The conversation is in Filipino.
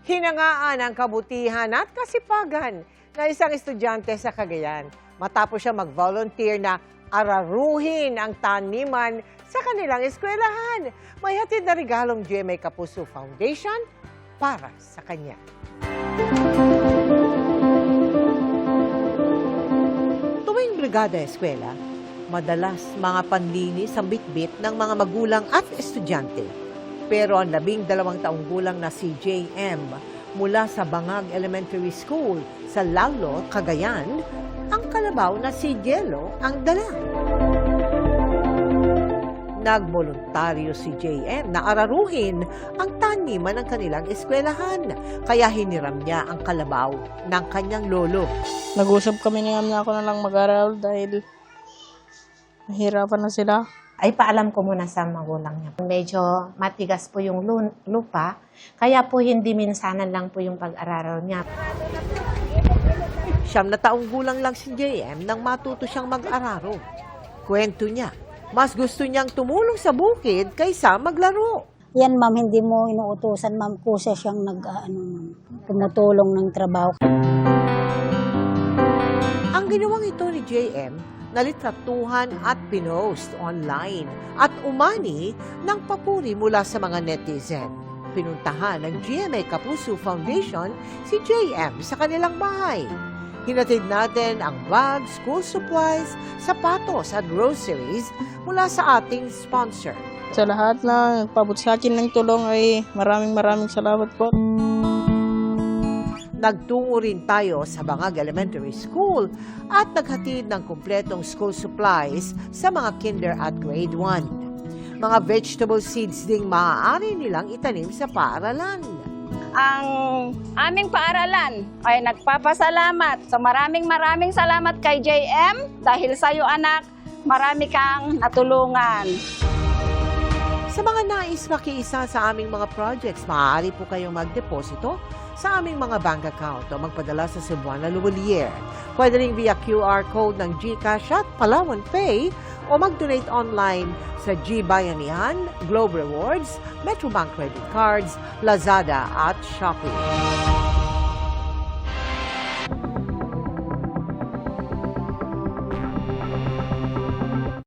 Hinangaan ang kabutihan at kasipagan na isang estudyante sa Cagayan matapos siya mag-volunteer na araruhin ang taniman sa kanilang eskwelahan. May hatid na regalong GMA Kapuso Foundation para sa kanya. Tuwing brigada eskwela, madalas mga panlinis ang bitbit ng mga magulang at estudyante. Pero ang 12 taong gulang na si JM mula sa Bangag Elementary School sa Lalo, Cagayan, ang kalabaw na si Jello ang dala. Nagboluntaryo si JM na araruhin ang taniman ng kanilang eskwelahan, kaya hiniram niya ang kalabaw ng kanyang lolo. Nag-usap kami niya na ako na lang mag-aral dahil mahirapan na sila. Ay paalam ko muna sa magulang niya. Medyo matigas po yung lupa, kaya po hindi minsanan lang po yung pag-araral niya. 9 taong gulang lang si JM nang matuto siyang mag-araro. Kwento niya, mas gusto niyang tumulong sa bukid kaysa maglaro. Yan ma'am, hindi mo inuutusan ma'am, kusa siyang tumutulong ng trabaho. Ang ginawang ito ni JM, nalitratuhan at pinost online at umani ng papuri mula sa mga netizen. Pinuntahan ng GMA Kapuso Foundation si JM sa kanilang bahay. Hinatid natin ang bags, school supplies, sapatos at groceries mula sa ating sponsor. Sa lahat na nagpabot sa akin ng tulong ay maraming salamat po. Nagtungo rin tayo sa Bangag Elementary School at naghatid ng kumpletong school supplies sa mga kinder at grade 1. Mga vegetable seeds ding maaari nilang itanim sa paaralan. Ang aming paaralan ay nagpapasalamat. So maraming salamat kay JM dahil sa iyo anak, marami kang natulungan. Sa mga nais makiisa sa aming mga projects, maaari po kayong magdeposito sa aming mga bank account o magpadala sa Cebuana Luwalier. Pwede rin via QR code ng GCash at Palawan Pay o mag-donate online sa GBayanihan, Globe Rewards, Metrobank Credit Cards, Lazada at Shopee.